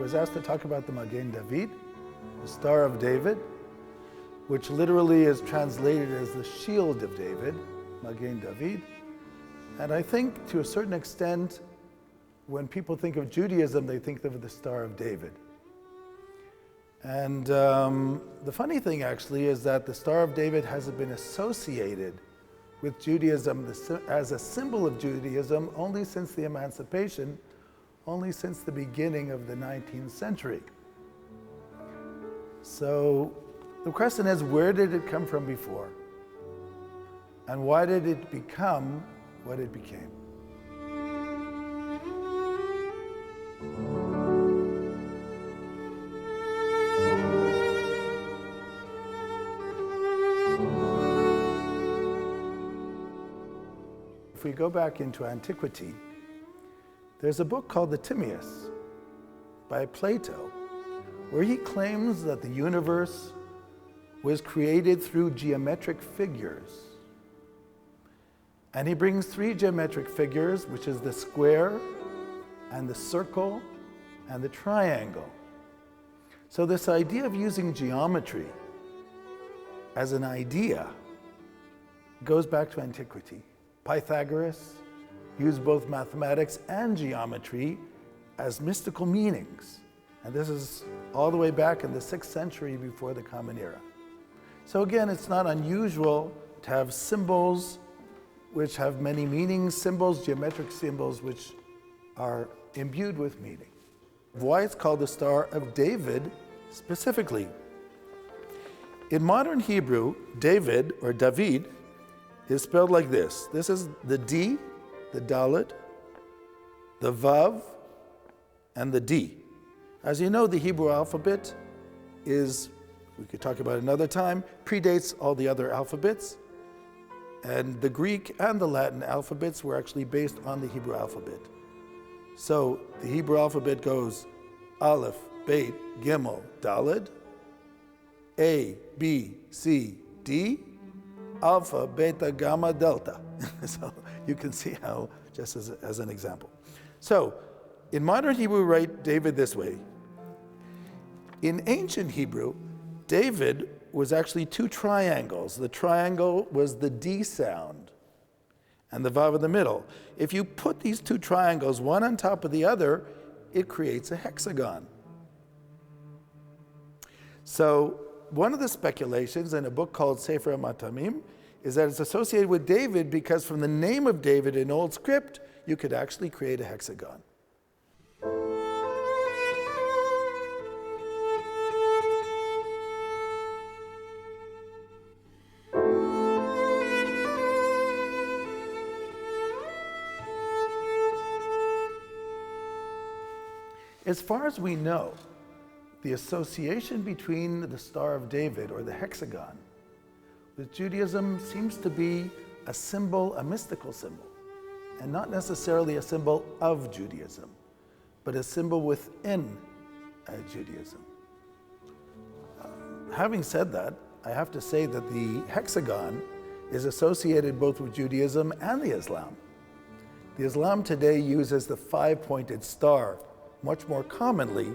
was asked to talk about the Magen David, the Star of David, which literally is translated as the Shield of David, Magen David. And I think to a certain extent, when people think of Judaism, they think of the Star of David. And the funny thing actually is that the Star of David has been associated with Judaism as a symbol of Judaism only since the emancipation, only since the beginning of the 19th century. So the question is, where did it come from before? And why did it become what it became? If we go back into antiquity, there's a book called the Timaeus by Plato, where he claims that the universe was created through geometric figures. And he brings three geometric figures, which is the square and the circle and the triangle. So this idea of using geometry as an idea goes back to antiquity. Pythagoras used both mathematics and geometry as mystical meanings. And this is all the way back in the 6th century before the Common Era. So again, it's not unusual to have symbols which have many meanings, symbols, geometric symbols, which are imbued with meaning. Why it's called the Star of David specifically. In modern Hebrew, David, or David, is spelled like this. This is the D, the Dalet, the Vav, and the D. As you know, the Hebrew alphabet is, we could talk about it another time, predates all the other alphabets. And the Greek and the Latin alphabets were actually based on the Hebrew alphabet. So the Hebrew alphabet goes Aleph, Beit, Gimel, Daled, A, B, C, D, Alpha, Beta, Gamma, Delta. So you can see how, just as an example. So in modern Hebrew, we write David this way. In ancient Hebrew, David was actually two triangles. The triangle was the D sound and the Vav in the middle. If you put these two triangles, one on top of the other, it creates a hexagon. So one of the speculations in a book called Sefer Matamim is that it's associated with David because from the name of David in Old Script, you could actually create a hexagon. As far as we know, the association between the Star of David, or the hexagon, with Judaism seems to be a symbol, a mystical symbol, and not necessarily a symbol of Judaism, but a symbol within Judaism. Having said that, I have to say that the hexagon is associated both with Judaism and the Islam. The Islam today uses the five-pointed star much more commonly,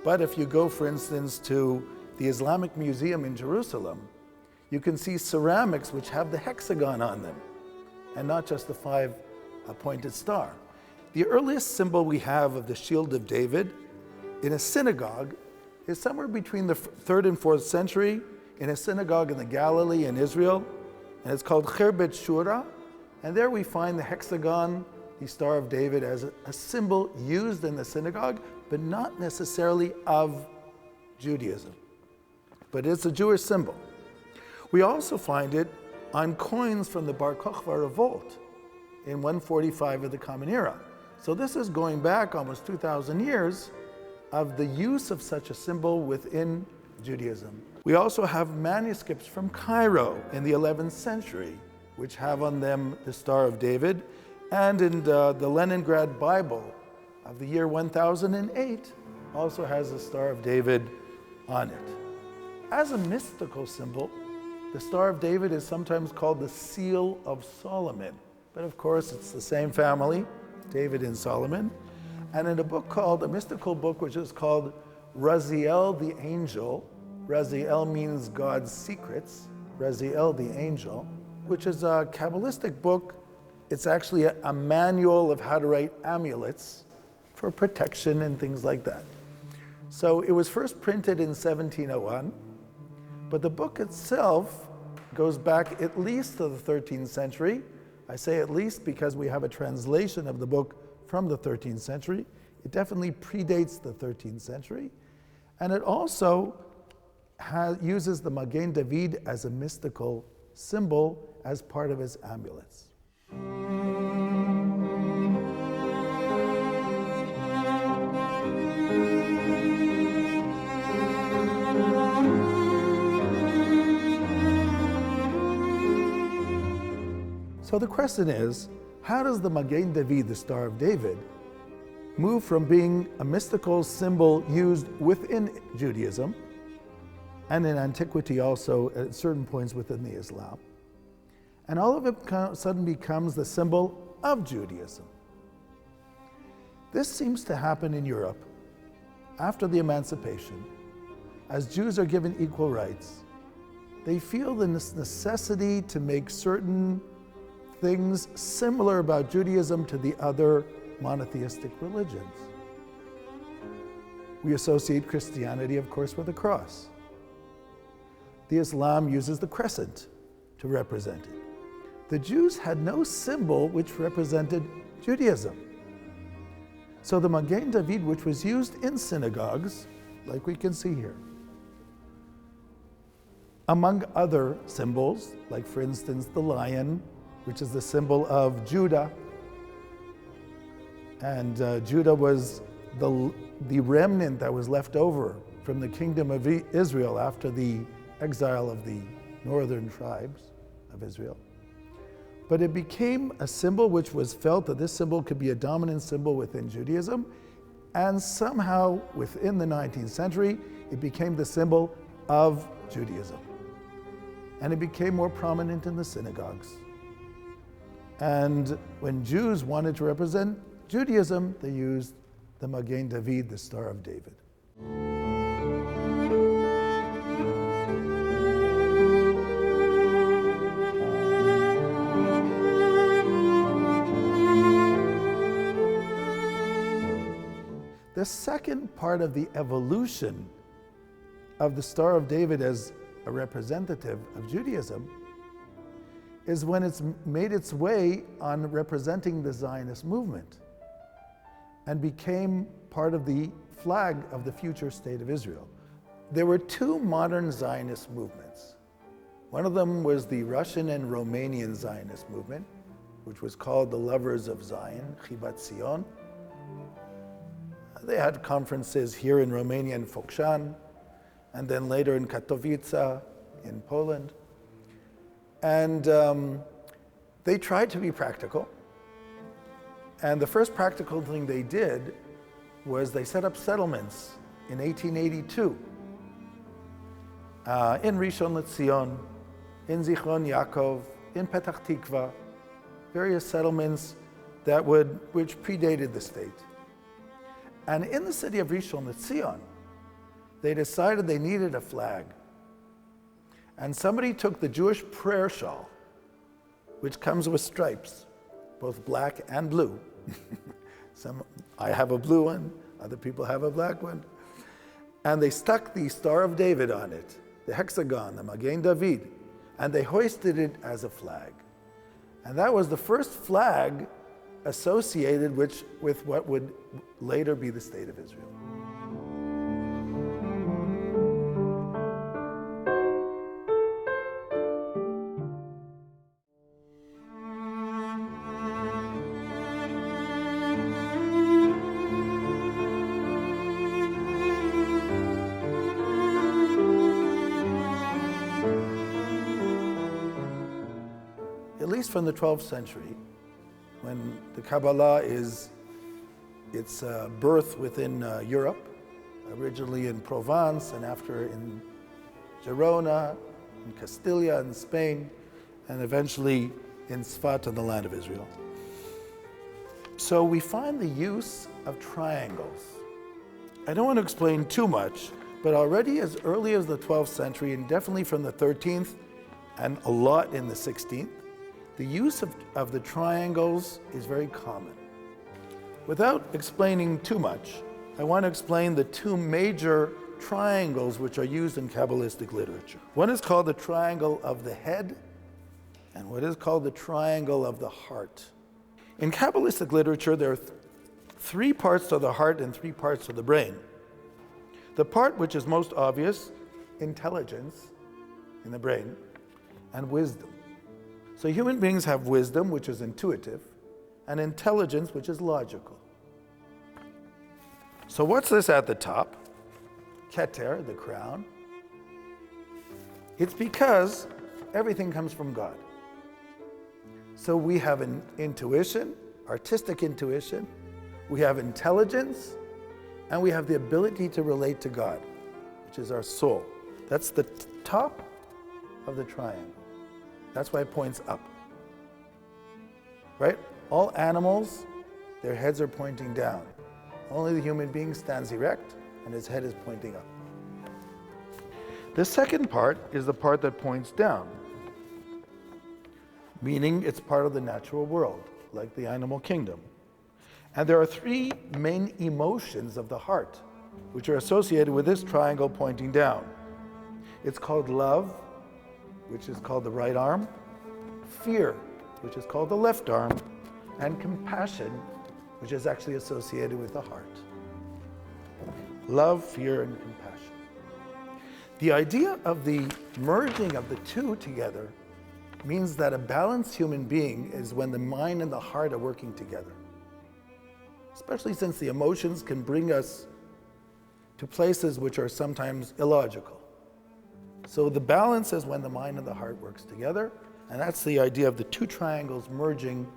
but if you go, for instance, to the Islamic Museum in Jerusalem, you can see ceramics which have the hexagon on them, and not just the five-pointed star. The earliest symbol we have of the Shield of David in a synagogue is somewhere between the 3rd and 4th century in a synagogue in the Galilee in Israel, and it's called Cherbet Shura, and there we find the hexagon, the Star of David, as a symbol used in the synagogue, but not necessarily of Judaism. But it's a Jewish symbol. We also find it on coins from the Bar Kokhba revolt in 145 of the Common Era. So this is going back almost 2,000 years of the use of such a symbol within Judaism. We also have manuscripts from Cairo in the 11th century, which have on them the Star of David, and in the Leningrad Bible of the year 1008 also has the Star of David on it. As a mystical symbol, the Star of David is sometimes called the Seal of Solomon, but of course it's the same family, David and Solomon. And in a mystical book, which is called Raziel the Angel. Raziel means God's secrets. Raziel the Angel, which is a Kabbalistic book. It's actually a manual of how to write amulets for protection and things like that. So it was first printed in 1701, but the book itself goes back at least to the 13th century. I say at least because we have a translation of the book from the 13th century. It definitely predates the 13th century. And it also uses the Magen David as a mystical symbol as part of his amulets. So the question is, how does the Magen David, the Star of David, move from being a mystical symbol used within Judaism, and in antiquity also at certain points within the Islam, and all of it suddenly becomes the symbol of Judaism? This seems to happen in Europe after the emancipation. As Jews are given equal rights, they feel the necessity to make certain things similar about Judaism to the other monotheistic religions. We associate Christianity, of course, with the cross. The Islam uses the crescent to represent it. The Jews had no symbol which represented Judaism. So the Magen David, which was used in synagogues, like we can see here, among other symbols, like for instance the lion, which is the symbol of Judah. And Judah was the remnant that was left over from the kingdom of Israel after the exile of the northern tribes of Israel. But it became a symbol which was felt that this symbol could be a dominant symbol within Judaism, and somehow within the 19th century, it became the symbol of Judaism. And it became more prominent in the synagogues. And when Jews wanted to represent Judaism, they used the Magen David, the Star of David. The second part of the evolution of the Star of David as a representative of Judaism is when it's made its way on representing the Zionist movement and became part of the flag of the future state of Israel. There were two modern Zionist movements. One of them was the Russian and Romanian Zionist movement, which was called the Lovers of Zion, Chibat Zion. They had conferences here in Romania in Focșani, and then later in Katowice in Poland. And they tried to be practical. And the first practical thing they did was they set up settlements in 1882 in Rishon LeZion, in Zichron Yaakov, in Petach Tikva, various settlements which predated the state. And in the city of Rishon LeZion, they decided they needed a flag. And somebody took the Jewish prayer shawl, which comes with stripes, both black and blue. I have a blue one, other people have a black one. And they stuck the Star of David on it, the hexagon, the Magen David, and they hoisted it as a flag. And that was the first flag associated with what would later be the state of Israel. At least from the 12th century, when the Kabbalah is its birth within Europe, originally in Provence and after in Girona, in Castilla in Spain, and eventually in Sfat in the land of Israel. So we find the use of triangles. I don't want to explain too much, but already as early as the 12th century, and definitely from the 13th, and a lot in the 16th, the use of the triangles is very common. Without explaining too much, I want to explain the two major triangles which are used in Kabbalistic literature. One is called the triangle of the head, and what is called the triangle of the heart. In Kabbalistic literature, there are three parts to the heart and three parts to the brain. The part which is most obvious, intelligence in the brain, and wisdom. So human beings have wisdom, which is intuitive, and intelligence, which is logical. So what's this at the top? Keter, the crown. It's because everything comes from God. So we have an intuition, artistic intuition, we have intelligence, and we have the ability to relate to God, which is our soul. That's the top of the triangle. That's why it points up. Right? All animals, their heads are pointing down. Only the human being stands erect and his head is pointing up. The second part is the part that points down, meaning it's part of the natural world, like the animal kingdom. And there are three main emotions of the heart, which are associated with this triangle pointing down. It's called love, which is called the right arm, fear, which is called the left arm, and compassion, which is actually associated with the heart. Love, fear, and compassion. The idea of the merging of the two together means that a balanced human being is when the mind and the heart are working together. Especially since the emotions can bring us to places which are sometimes illogical. So the balance is when the mind and the heart works together, and that's the idea of the two triangles merging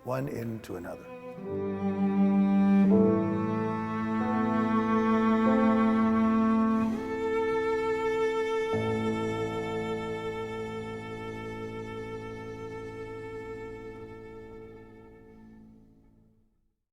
one into another.